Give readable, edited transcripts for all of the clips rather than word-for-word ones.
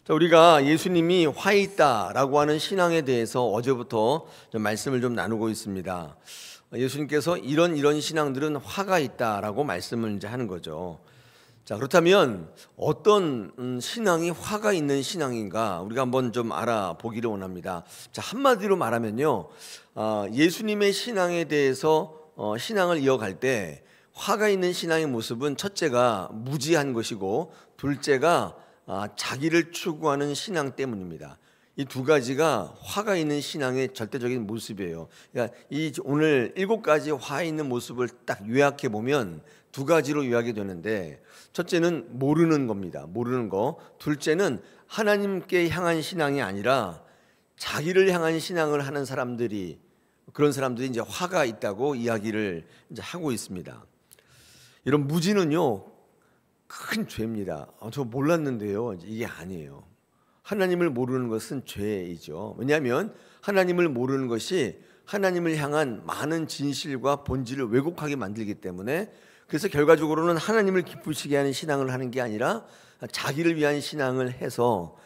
자, 우리가 예수님이 화 있다라고 하는 신앙에 대해서 어제부터 좀 말씀을 좀 나누고 있습니다. 예수님께서 이런 신앙들은 화가 있다라고 말씀을 이제 하는 거죠. 자, 그렇다면 어떤 신앙이 화가 있는 신앙인가 우리가 한번 좀 알아보기를 원합니다. 자, 한마디로 말하면요, 예수님의 신앙에 대해서 신앙을 이어갈 때 화가 있는 신앙의 모습은 첫째가 무지한 것이고, 둘째가 자기를 추구하는 신앙 때문입니다. 이 두 가지가 화가 있는 신앙의 절대적인 모습이에요. 그러니까 이 오늘 7가지 화 있는 모습을 딱 요약해 보면 두 가지로 요약이 되는데, 첫째는 모르는 겁니다. 모르는 거. 둘째는 하나님께 향한 신앙이 아니라 자기를 향한 신앙을 하는 사람들이, 그런 사람들이 이제 화가 있다고 이야기를 이제 하고 있습니다. 이런 무지는요, 큰 죄입니다. 저 몰랐는데요. 이게 아니에요. 하나님을 모르는 것은 죄이죠. 왜냐하면 하나님을 모르는 것이 하나님을 향한 많은 진실과 본질을 왜곡하게 만들기 때문에, 그래서 결과적으로는 하나님을 기쁘시게 하는 신앙을 하는 게 아니라 자기를 위한 신앙을 해서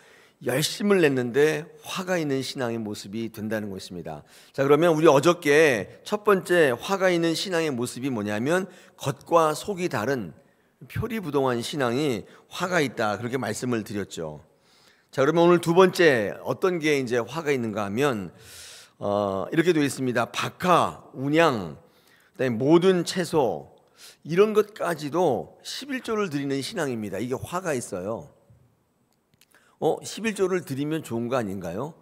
열심을 냈는데 화가 있는 신앙의 모습이 된다는 것입니다. 자, 그러면 우리 어저께 첫 번째 화가 있는 신앙의 모습이 뭐냐면 겉과 속이 다른 표리부동한 신앙이 화가 있다, 그렇게 말씀을 드렸죠. 자, 그러면 오늘 두 번째 어떤 게 이제 화가 있는가 하면 이렇게 되어 있습니다. 박하, 운양, 그다음에 모든 채소, 이런 것까지도 11조를 드리는 신앙입니다. 이게 화가 있어요. 11조를 드리면 좋은 거 아닌가요?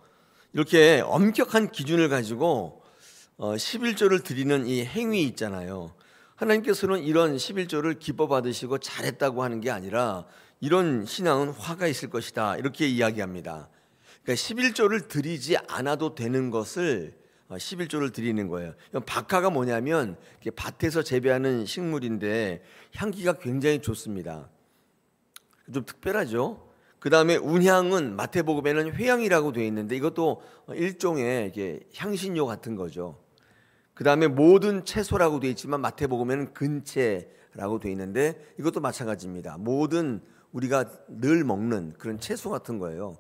이렇게 엄격한 기준을 가지고 11조를 드리는 이 행위 있잖아요. 하나님께서는 이런 11조를 기뻐 받으시고 잘했다고 하는 게 아니라 이런 신앙은 화가 있을 것이다, 이렇게 이야기합니다. 그러니까 11조를 드리지 않아도 되는 것을 11조를 드리는 거예요. 박하가 뭐냐면 밭에서 재배하는 식물인데 향기가 굉장히 좋습니다. 좀 특별하죠. 그 다음에 운향은 마태복음에는 회향이라고 되어 있는데 이것도 일종의 향신료 같은 거죠. 그 다음에 모든 채소라고 되어 있지만 마태복음에는 근채라고 되어 있는데 이것도 마찬가지입니다. 모든 우리가 늘 먹는 그런 채소 같은 거예요.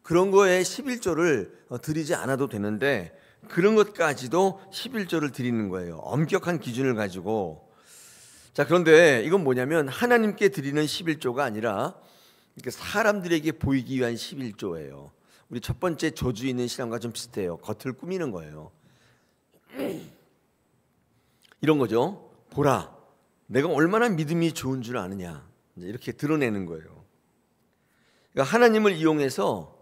그런 거에 11조를 드리지 않아도 되는데 그런 것까지도 11조를 드리는 거예요. 엄격한 기준을 가지고. 자, 그런데 이건 뭐냐면 하나님께 드리는 11조가 아니라 사람들에게 보이기 위한 11조예요. 우리 첫 번째 저주 있는 신앙과 좀 비슷해요. 겉을 꾸미는 거예요. 이런 거죠. 보라, 내가 얼마나 믿음이 좋은 줄 아느냐, 이렇게 드러내는 거예요. 그러니까 하나님을 이용해서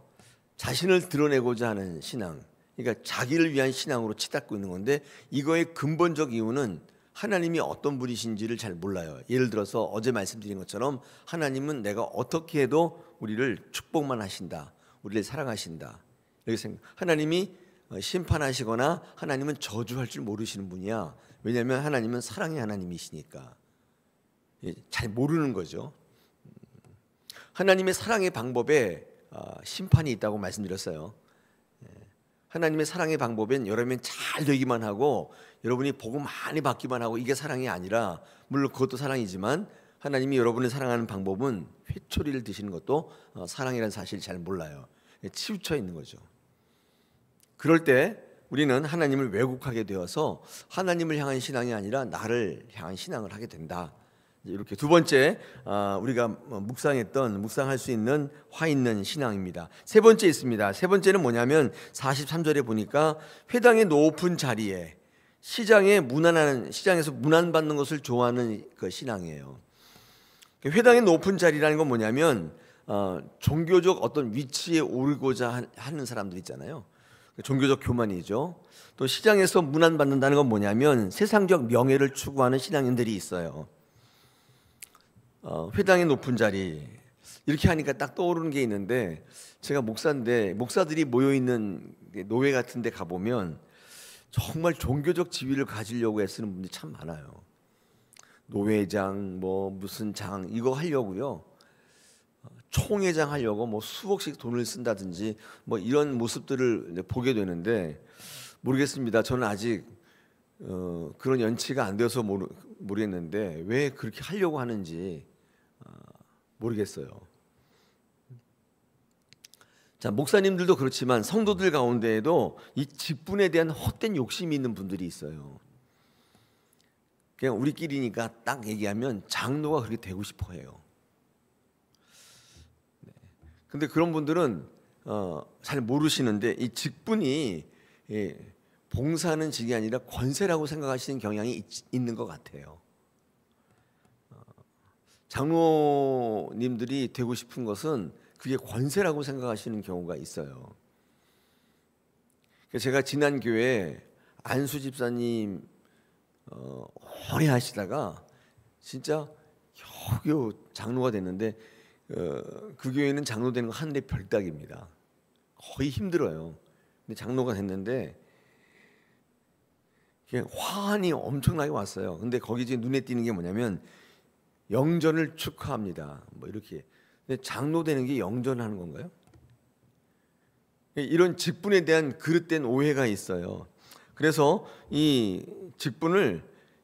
자신을 드러내고자 하는 신앙, 그러니까 자기를 위한 신앙으로 치닫고 있는 건데, 이거의 근본적 이유는 하나님이 어떤 분이신지를 잘 몰라요. 예를 들어서 어제 말씀드린 것처럼 하나님은 내가 어떻게 해도 우리를 축복만 하신다, 우리를 사랑하신다, 이렇게 생각. 하나님이 심판하시거나 하나님은 저주할 줄 모르시는 분이야. 왜냐하면 하나님은 사랑의 하나님이시니까. 잘 모르는 거죠. 하나님의 사랑의 방법에 심판이 있다고 말씀드렸어요. 하나님의 사랑의 방법은 여러분이 잘 되기만 하고 여러분이 복 많이 받기만 하고, 이게 사랑이 아니라, 물론 그것도 사랑이지만 하나님이 여러분을 사랑하는 방법은 회초리를 드시는 것도 사랑이라는 사실을 잘 몰라요. 치우쳐 있는 거죠. 그럴 때 우리는 하나님을 왜곡하게 되어서 하나님을 향한 신앙이 아니라 나를 향한 신앙을 하게 된다. 이렇게 두 번째 우리가 묵상할 수 있는 화 있는 신앙입니다. 세 번째 있습니다. 세 번째는 뭐냐면 43절에 보니까 회당의 높은 자리에 시장에서 문안받는 것을 좋아하는 그 신앙이에요. 회당의 높은 자리라는 건 뭐냐면 종교적 어떤 위치에 오르고자 하는 사람들 있잖아요. 종교적 교만이죠. 또 시장에서 문안받는다는 건 뭐냐면 세상적 명예를 추구하는 신앙인들이 있어요. 회당의 높은 자리, 이렇게 하니까 딱 떠오르는 게 있는데, 제가 목사인데 목사들이 모여있는 노회 같은 데 가보면 정말 종교적 지위를 가지려고 애쓰는 분들이 참 많아요. 노회장, 무슨 장, 이거 하려고요, 총회장 하려고 수억씩 돈을 쓴다든지 이런 모습들을 보게 되는데, 모르겠습니다. 저는 아직 그런 연치가 안 돼서 모르겠는데 왜 그렇게 하려고 하는지 모르겠어요. 자, 목사님들도 그렇지만 성도들 가운데에도 이 직분에 대한 헛된 욕심이 있는 분들이 있어요. 그냥 우리끼리니까 딱 얘기하면 장로가 그렇게 되고 싶어 해요. 근데 그런 분들은 잘 모르시는데 이 직분이 봉사하는 직이 아니라 권세라고 생각하시는 경향이 있는 것 같아요. 장로님들이 되고 싶은 것은 그게 권세라고 생각하시는 경우가 있어요. 제가 지난 교회 안수 집사님 오래 하시다가 진짜 겨우 장로가 됐는데 그 교회는 장로 되는 거 하는데 별따기입니다. 거의 힘들어요. 근데 장로가 됐는데 화환이 엄청나게 왔어요. 근데 거기 지금 눈에 띄는 게 뭐냐면 영전을 축하합니다. 뭐 이렇게. 근데 장로 되는 게 영전하는 건가요? 이런 직분에 대한 그릇된 오해가 있어요. 그래서 이 직분을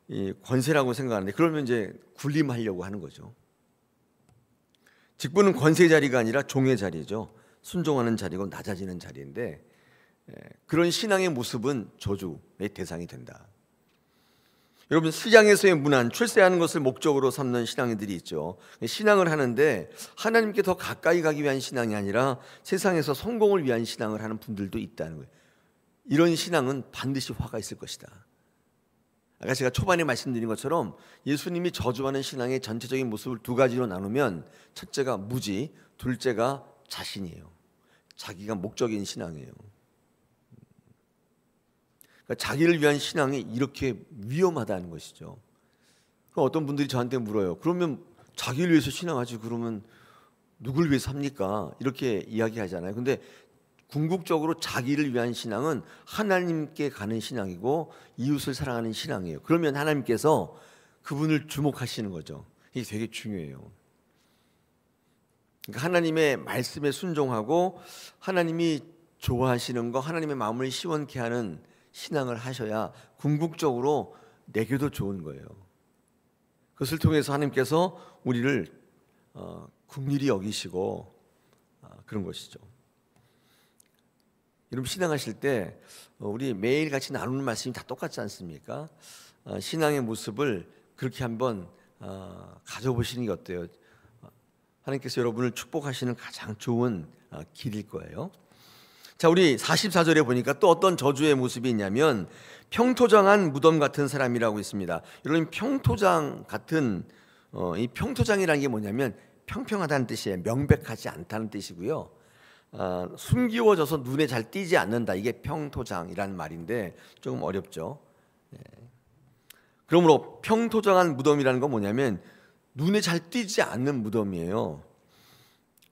이 권세라고 생각하는데 그러면 이제 군림하려고 하는 거죠. 직분은 권세 자리가 아니라 종의 자리죠. 순종하는 자리고 낮아지는 자리인데 그런 신앙의 모습은 저주의 대상이 된다. 여러분, 시장에서의 문안, 출세하는 것을 목적으로 삼는 신앙인들이 있죠. 신앙을 하는데 하나님께 더 가까이 가기 위한 신앙이 아니라 세상에서 성공을 위한 신앙을 하는 분들도 있다는 거예요. 이런 신앙은 반드시 화가 있을 것이다. 아까 제가 초반에 말씀드린 것처럼 예수님이 저주하는 신앙의 전체적인 모습을 두 가지로 나누면 첫째가 무지, 둘째가 자신이에요. 자기가 목적인 신앙이에요. 그러니까 자기를 위한 신앙이 이렇게 위험하다는 것이죠. 어떤 분들이 저한테 물어요. 그러면 자기를 위해서 신앙하지 그러면 누굴 위해서 합니까? 이렇게 이야기하잖아요. 근데 궁극적으로 자기를 위한 신앙은 하나님께 가는 신앙이고 이웃을 사랑하는 신앙이에요. 그러면 하나님께서 그분을 주목하시는 거죠. 이게 되게 중요해요. 그러니까 하나님의 말씀에 순종하고 하나님이 좋아하시는 거, 하나님의 마음을 시원케 하는 신앙을 하셔야 궁극적으로 내게도 좋은 거예요. 그것을 통해서 하나님께서 우리를 긍휼히 여기시고 그런 것이죠. 여러분, 신앙하실 때 우리 매일 같이 나누는 말씀이 다 똑같지 않습니까? 신앙의 모습을 그렇게 한번 가져보시는 게 어때요? 하나님께서 여러분을 축복하시는 가장 좋은 길일 거예요. 자, 우리 44절에 보니까 또 어떤 저주의 모습이 있냐면 평토장한 무덤 같은 사람이라고 있습니다. 여러분, 평토장 같은 이 평토장이라는 게 뭐냐면 평평하다는 뜻이에요. 명백하지 않다는 뜻이고요. 숨기워져서 눈에 잘 띄지 않는다. 이게 평토장이라는 말인데 조금 어렵죠. 그러므로 평토장한 무덤이라는 건 뭐냐면 눈에 잘 띄지 않는 무덤이에요.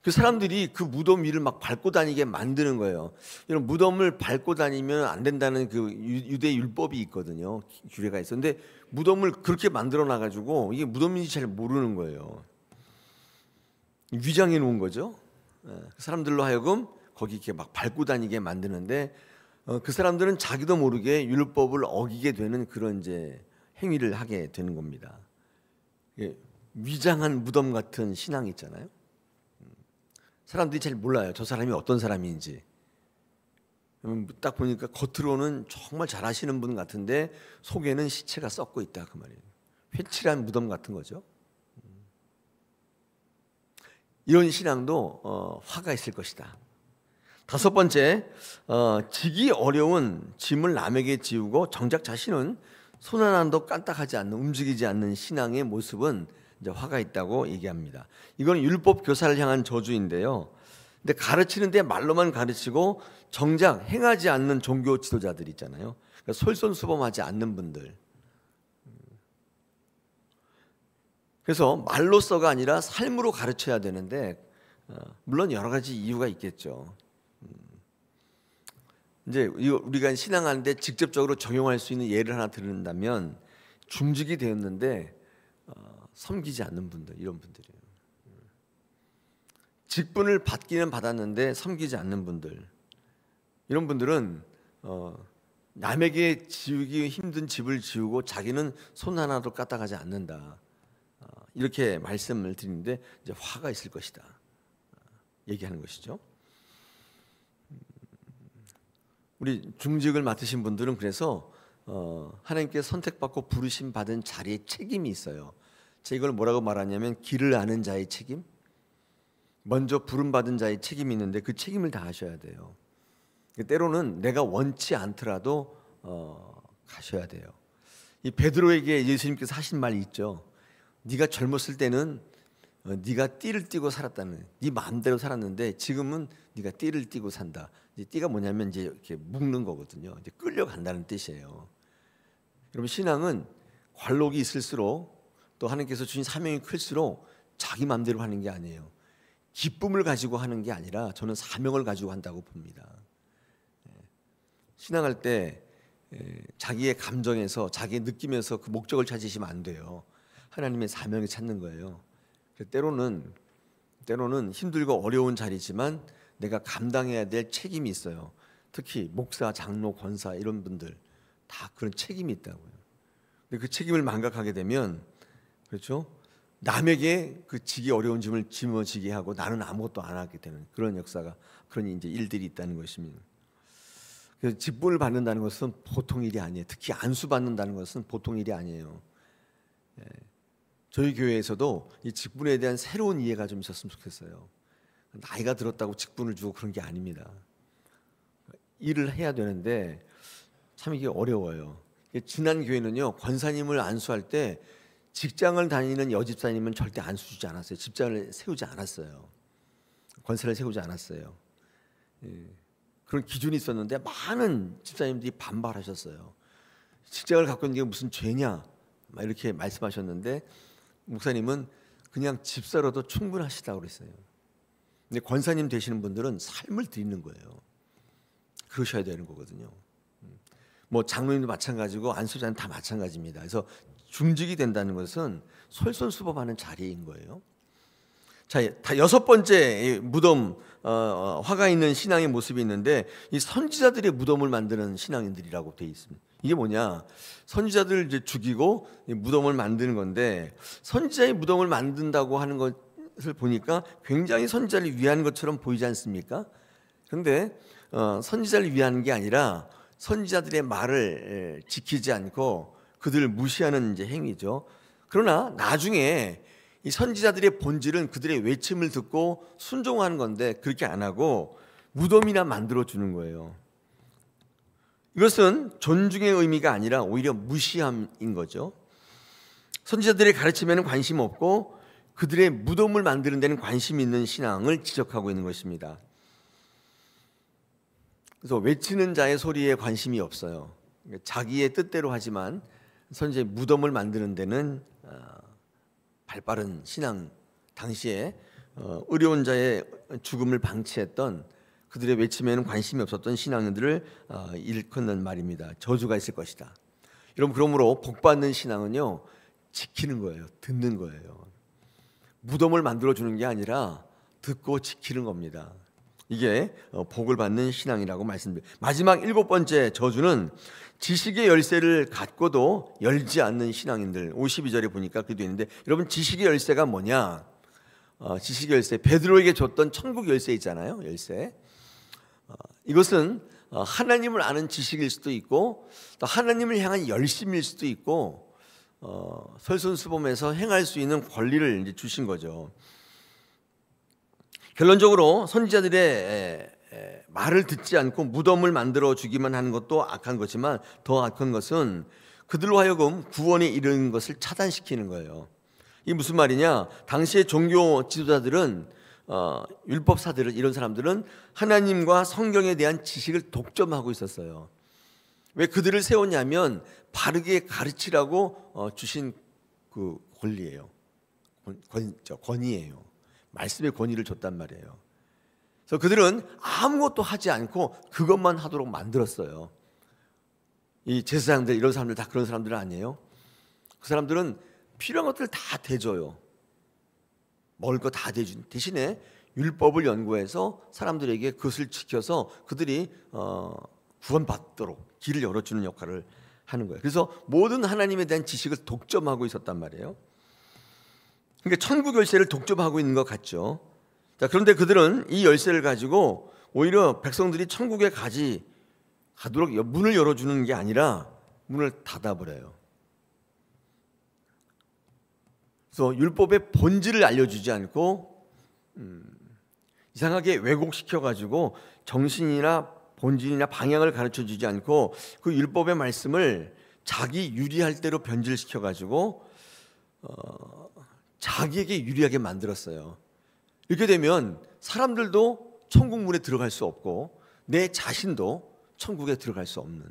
그 사람들이 그 무덤 위를 막 밟고 다니게 만드는 거예요. 이런 무덤을 밟고 다니면 안 된다는 그 유대 율법이 있거든요. 규례가 있어. 근데 무덤을 그렇게 만들어 놔 가지고 이게 무덤인지 잘 모르는 거예요. 위장해 놓은 거죠. 사람들로 하여금 거기 이렇게 막 밟고 다니게 만드는데 그 사람들은 자기도 모르게 율법을 어기게 되는 그런 이제 행위를 하게 되는 겁니다. 위장한 무덤 같은 신앙이 있잖아요. 사람들이 잘 몰라요. 저 사람이 어떤 사람인지. 딱 보니까 겉으로는 정말 잘하시는 분 같은데 속에는 시체가 썩고 있다 그 말이에요. 회칠한 무덤 같은 거죠. 이런 신앙도 화가 있을 것이다. 다섯 번째, 지기 어려운 짐을 남에게 지우고 정작 자신은 손 하나도 까딱하지 않는, 움직이지 않는 신앙의 모습은 이제 화가 있다고 얘기합니다. 이건 율법 교사를 향한 저주인데요. 근데 가르치는데 말로만 가르치고 정작 행하지 않는 종교 지도자들 있잖아요. 그러니까 솔선수범하지 않는 분들. 그래서 말로써가 아니라 삶으로 가르쳐야 되는데 물론 여러 가지 이유가 있겠죠. 이제 우리가 신앙하는데 직접적으로 적용할 수 있는 예를 하나 들은다면 중직이 되었는데 섬기지 않는 분들, 이런 분들이에요. 직분을 받기는 받았는데 섬기지 않는 분들, 이런 분들은 남에게 지우기 힘든 집을 지우고 자기는 손 하나도 까딱하지 않는다. 이렇게 말씀을 드리는데 이제 화가 있을 것이다. 얘기하는 것이죠. 우리 중직을 맡으신 분들은 그래서 하나님께 선택받고 부르심 받은 자리에 책임이 있어요. 제가 이걸 뭐라고 말하냐면 길을 아는 자의 책임, 먼저 부름 받은 자의 책임이 있는데 그 책임을 다 하셔야 돼요. 때로는 내가 원치 않더라도 가셔야 돼요. 이 베드로에게 예수님께서 하신 말이 있죠. 네가 젊었을 때는 네가 띠를 띠고 살았다는, 네 마음대로 살았는데 지금은 네가 띠를 띠고 산다. 이제 띠가 뭐냐면 이제 이렇게 묶는 거거든요. 이제 끌려간다는 뜻이에요. 여러분, 신앙은 관록이 있을수록 또 하나님께서 주신 사명이 클수록 자기 마음대로 하는 게 아니에요. 기쁨을 가지고 하는 게 아니라 저는 사명을 가지고 한다고 봅니다. 신앙할 때 자기의 감정에서, 자기의 느낌에서 그 목적을 찾으시면 안 돼요. 하나님의 사명을 찾는 거예요. 때로는 힘들고 어려운 자리지만 내가 감당해야 될 책임이 있어요. 특히 목사, 장로, 권사 이런 분들 다 그런 책임이 있다고요. 근데 그 책임을 망각하게 되면, 그렇죠? 남에게 그 지기 어려운 짐을 짊어지게 하고 나는 아무것도 안 하게 되는 그런 역사가, 그런 이제 일들이 있다는 것입니다. 그래서 직분을 받는다는 것은 보통 일이 아니에요. 특히 안수 받는다는 것은 보통 일이 아니에요. 저희 교회에서도 이 직분에 대한 새로운 이해가 좀 있었으면 좋겠어요. 나이가 들었다고 직분을 주고 그런 게 아닙니다. 일을 해야 되는데 참 이게 어려워요. 지난 교회는요, 권사님을 안수할 때 직장을 다니는 여집사님은 절대 안수 주지 않았어요. 집장을 세우지 않았어요. 권사를 세우지 않았어요. 그런 기준이 있었는데 많은 집사님들이 반발하셨어요. 직장을 갖고 있는 게 무슨 죄냐 막 이렇게 말씀하셨는데, 목사님은 그냥 집사로도 충분하시다고 그랬어요. 근데 권사님 되시는 분들은 삶을 드리는 거예요. 그러셔야 되는 거거든요. 뭐 장로님도 마찬가지고 안수자는 다 마찬가지입니다. 그래서 중직이 된다는 것은 솔선수범하는 자리인 거예요. 자, 다 여섯 번째 무덤, 화가 있는 신앙의 모습이 있는데, 이 선지자들의 무덤을 만드는 신앙인들이라고 되어 있습니다. 이게 뭐냐? 선지자들 이제 죽이고 무덤을 만드는 건데, 선지자의 무덤을 만든다고 하는 것을 보니까 굉장히 선지자를 위한 것처럼 보이지 않습니까? 그런데 선지자를 위한 게 아니라 선지자들의 말을 지키지 않고 그들을 무시하는 이제 행위죠. 그러나 나중에 이 선지자들의 본질은 그들의 외침을 듣고 순종하는 건데, 그렇게 안 하고 무덤이나 만들어 주는 거예요. 이것은 존중의 의미가 아니라 오히려 무시함인 거죠. 선지자들의 가르침에는 관심 없고 그들의 무덤을 만드는 데는 관심 있는 신앙을 지적하고 있는 것입니다. 그래서 외치는 자의 소리에 관심이 없어요. 자기의 뜻대로 하지만 선지자의 무덤을 만드는 데는 발빠른 신앙, 당시에 의로운 자의 죽음을 방치했던 그들의 외침에는 관심이 없었던 신앙인들을 일컫는 말입니다. 저주가 있을 것이다. 여러분, 그러므로 복받는 신앙은요, 지키는 거예요. 듣는 거예요. 무덤을 만들어주는 게 아니라 듣고 지키는 겁니다. 이게 복을 받는 신앙이라고 말씀드립니다. 마지막 일곱 번째 저주는 지식의 열쇠를 갖고도 열지 않는 신앙인들. 52절에 보니까 그게 있는데, 여러분, 지식의 열쇠가 뭐냐? 지식의 열쇠, 베드로에게 줬던 천국 열쇠 있잖아요. 열쇠. 이것은 하나님을 아는 지식일 수도 있고, 또 하나님을 향한 열심일 수도 있고, 솔선수범해서 행할 수 있는 권리를 이제 주신 거죠. 결론적으로 선지자들의 말을 듣지 않고 무덤을 만들어 주기만 하는 것도 악한 거지만, 더 악한 것은 그들로 하여금 구원에 이르는 것을 차단시키는 거예요. 이게 무슨 말이냐? 당시의 종교 지도자들은, 율법사들은, 이런 사람들은 하나님과 성경에 대한 지식을 독점하고 있었어요. 왜 그들을 세웠냐면 바르게 가르치라고 주신 그 권리예요. 권위예요. 말씀의 권위를 줬단 말이에요. 그래서 그들은 아무것도 하지 않고 그것만 하도록 만들었어요. 이 제사장들, 이런 사람들 다 그런 사람들은 아니에요. 그 사람들은 필요한 것들을 다 대줘요. 먹을 거 다 대준 대신에 율법을 연구해서 사람들에게 그것을 지켜서 그들이 구원받도록 길을 열어주는 역할을 하는 거예요. 그래서 모든 하나님에 대한 지식을 독점하고 있었단 말이에요. 그러니까 천국 열쇠를 독점하고 있는 것 같죠. 자, 그런데 그들은 이 열쇠를 가지고 오히려 백성들이 천국에 가지, 가도록 문을 열어주는 게 아니라 문을 닫아버려요. 그래서 율법의 본질을 알려주지 않고 이상하게 왜곡시켜가지고 정신이나 본질이나 방향을 가르쳐주지 않고 그 율법의 말씀을 자기 유리할 대로 변질시켜가지고 자기에게 유리하게 만들었어요. 이렇게 되면 사람들도 천국 문에 들어갈 수 없고 내 자신도 천국에 들어갈 수 없는,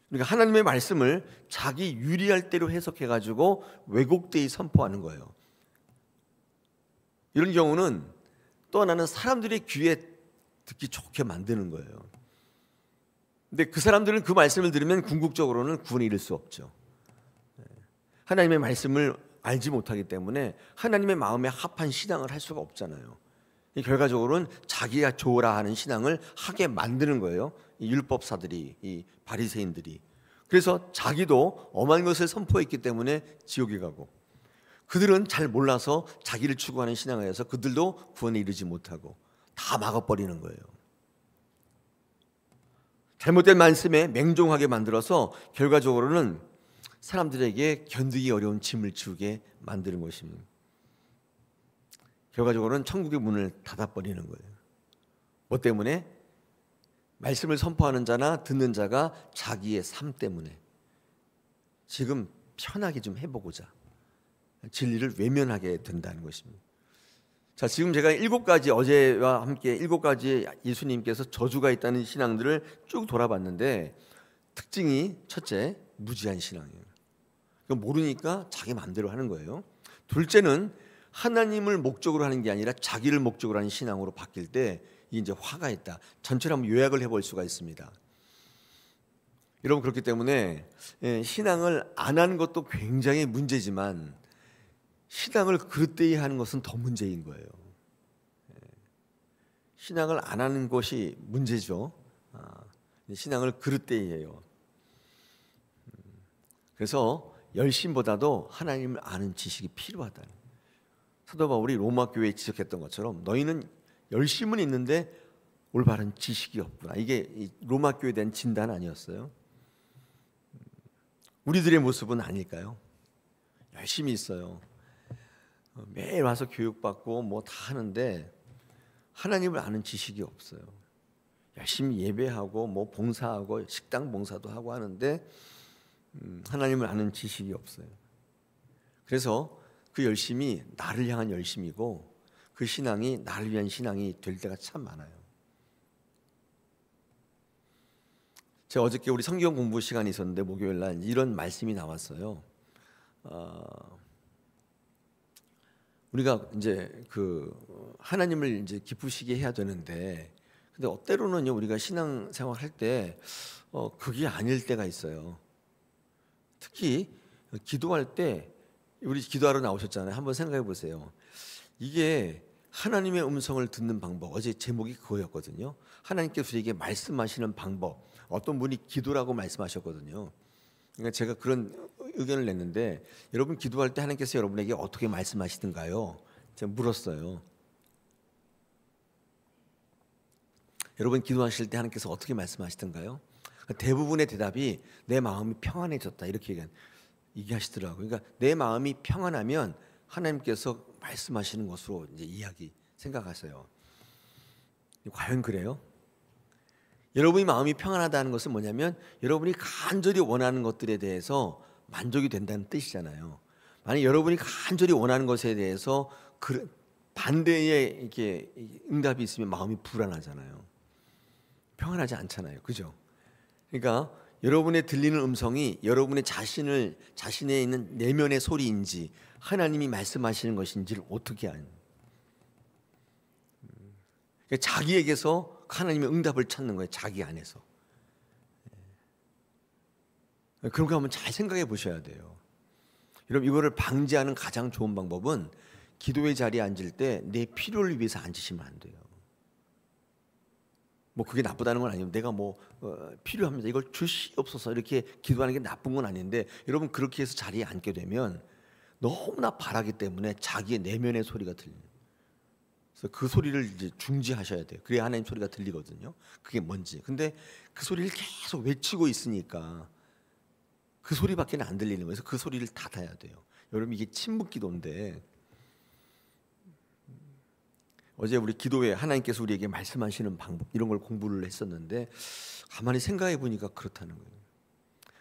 그러니까 하나님의 말씀을 자기 유리할 대로 해석해가지고 왜곡되이 선포하는 거예요. 이런 경우는 또 하나는 사람들의 귀에 듣기 좋게 만드는 거예요. 근데 그 사람들은 그 말씀을 들으면 궁극적으로는 구원에 이를 수 없죠. 하나님의 말씀을 알지 못하기 때문에 하나님의 마음에 합한 신앙을 할 수가 없잖아요. 결과적으로는 자기가 좋으라 하는 신앙을 하게 만드는 거예요. 이 율법사들이, 이 바리새인들이. 그래서 자기도 엄한 것을 선포했기 때문에 지옥에 가고, 그들은 잘 몰라서 자기를 추구하는 신앙을 해서 그들도 구원에 이르지 못하고 다 막아버리는 거예요. 잘못된 말씀에 맹종하게 만들어서 결과적으로는 사람들에게 견디기 어려운 짐을 지우게 만드는 것입니다. 결과적으로는 천국의 문을 닫아버리는 거예요. 뭐 때문에? 말씀을 선포하는 자나 듣는 자가 자기의 삶 때문에 지금 편하게 좀 해보고자 진리를 외면하게 된다는 것입니다. 자, 지금 제가 7가지, 어제와 함께 7가지 예수님께서 저주가 있다는 신앙들을 쭉 돌아봤는데 특징이 첫째, 무지한 신앙이에요. 모르니까 자기 마음대로 하는 거예요. 둘째는 하나님을 목적으로 하는 게 아니라 자기를 목적으로 하는 신앙으로 바뀔 때 이게 이제 화가 있다. 전체를 한번 요약을 해볼 수가 있습니다. 여러분, 그렇기 때문에 신앙을 안 하는 것도 굉장히 문제지만 신앙을 그릇되이 하는 것은 더 문제인 거예요. 신앙을 안 하는 것이 문제죠. 신앙을 그릇되이 해요. 그래서 열심보다도 하나님을 아는 지식이 필요하다. 사도 바울이 로마 교회에 지적했던 것처럼 너희는 열심은 있는데 올바른 지식이 없구나. 이게 로마 교회에 대한 진단 아니었어요? 우리들의 모습은 아닐까요? 열심히 있어요. 매일 와서 교육받고 뭐 다 하는데 하나님을 아는 지식이 없어요. 열심히 예배하고 뭐 봉사하고 식당 봉사도 하고 하는데 하나님을 아는 지식이 없어요. 그래서 그 열심이 나를 향한 열심이고 그 신앙이 나를 위한 신앙이 될 때가 참 많아요. 제가 어저께 우리 성경 공부 시간이 있었는데 목요일 날 이런 말씀이 나왔어요. 우리가 이제 그 하나님을 이제 기쁘시게 해야 되는데, 근데 때로는요 우리가 신앙생활 할 때 그게 아닐 때가 있어요. 특히 기도할 때, 우리 기도하러 나오셨잖아요. 한번 생각해 보세요. 이게 하나님의 음성을 듣는 방법, 어제 제목이 그거였거든요. 하나님께서 우리에게 말씀하시는 방법, 어떤 분이 기도라고 말씀하셨거든요. 그러니까 제가 그런 의견을 냈는데, 여러분 기도할 때 하나님께서 여러분에게 어떻게 말씀하시던가요? 제가 물었어요. 여러분 기도하실 때 하나님께서 어떻게 말씀하시던가요? 대부분의 대답이 내 마음이 평안해졌다 이렇게 얘기하시더라고요. 그러니까 내 마음이 평안하면 하나님께서 말씀하시는 것으로 이제 생각하세요. 과연 그래요? 여러분이 마음이 평안하다는 것은 뭐냐면 여러분이 간절히 원하는 것들에 대해서 만족이 된다는 뜻이잖아요. 만약 여러분이 간절히 원하는 것에 대해서 반대의 이렇게 응답이 있으면 마음이 불안하잖아요. 평안하지 않잖아요. 그죠? 그러니까 여러분의 들리는 음성이 여러분의 자신에 있는 내면의 소리인지 하나님이 말씀하시는 것인지를 어떻게 아는? 자기에게서 하나님의 응답을 찾는 거예요. 자기 안에서. 그런 거 한번 잘 생각해 보셔야 돼요. 여러분, 이거를 방지하는 가장 좋은 방법은 기도의 자리에 앉을 때 내 필요를 위해서 앉으시면 안 돼요. 뭐 그게 나쁘다는 건 아니에요. 내가 뭐 필요합니다. 이걸 주시옵소서 이렇게 기도하는 게 나쁜 건 아닌데, 여러분 그렇게 해서 자리에 앉게 되면 너무나 바라기 때문에 자기의 내면의 소리가 들려요. 그래서 그 소리를 이제 중지하셔야 돼요. 그래야 하나님 소리가 들리거든요. 그게 뭔지. 근데 그 소리를 계속 외치고 있으니까 그 소리밖에 안 들리는 거예요. 그래서 그 소리를 닫아야 돼요. 여러분 이게 침묵 기도인데 어제 우리 기도회 하나님께서 우리에게 말씀하시는 방법 이런 걸 공부를 했었는데 가만히 생각해 보니까 그렇다는 거예요.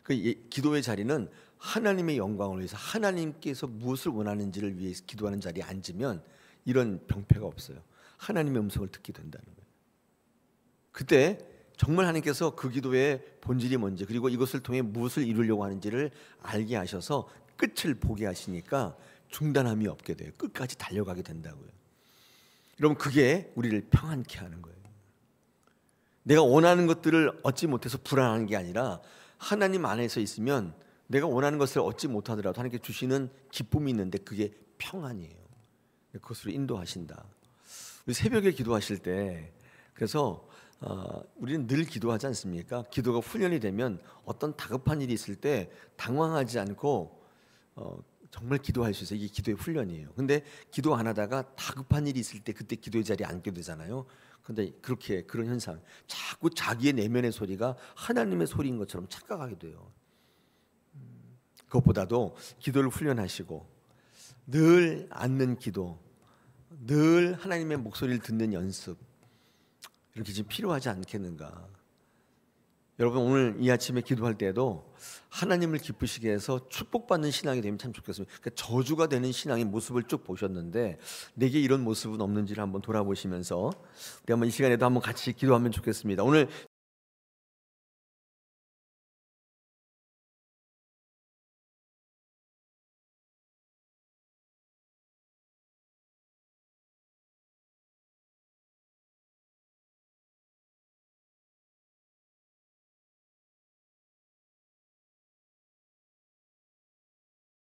그 기도의 자리는 하나님의 영광을 위해서 하나님께서 무엇을 원하는지를 위해서 기도하는 자리에 앉으면 이런 병폐가 없어요. 하나님의 음성을 듣게 된다는 거예요. 그때 정말 하나님께서 그 기도의 본질이 뭔지 그리고 이것을 통해 무엇을 이루려고 하는지를 알게 하셔서 끝을 보게 하시니까 중단함이 없게 돼요. 끝까지 달려가게 된다고요. 여러분 그게 우리를 평안케 하는 거예요. 내가 원하는 것들을 얻지 못해서 불안한 게 아니라 하나님 안에서 있으면 내가 원하는 것을 얻지 못하더라도 하나님께 주시는 기쁨이 있는데 그게 평안이에요. 그것으로 인도하신다. 우리 새벽에 기도하실 때 그래서 우리는 늘 기도하지 않습니까? 기도가 훈련이 되면 어떤 다급한 일이 있을 때 당황하지 않고 정말 기도할 수 있어요. 이게 기도의 훈련이에요. 근데 기도 안 하다가 다급한 일이 있을 때 그때 기도의 자리에 앉게 되잖아요. 근데 그렇게 그런 현상 자꾸 자기의 내면의 소리가 하나님의 소리인 것처럼 착각하게 돼요. 그것보다도 기도를 훈련하시고 늘 앉는 기도, 늘 하나님의 목소리를 듣는 연습 이렇게 지금 필요하지 않겠는가? 여러분 오늘 이 아침에 기도할 때에도 하나님을 기쁘시게 해서 축복받는 신앙이 되면 참 좋겠습니다. 그러니까 저주가 되는 신앙의 모습을 쭉 보셨는데 내게 이런 모습은 없는지를 한번 돌아보시면서 우리 한번 이 시간에도 한번 같이 기도하면 좋겠습니다. 오늘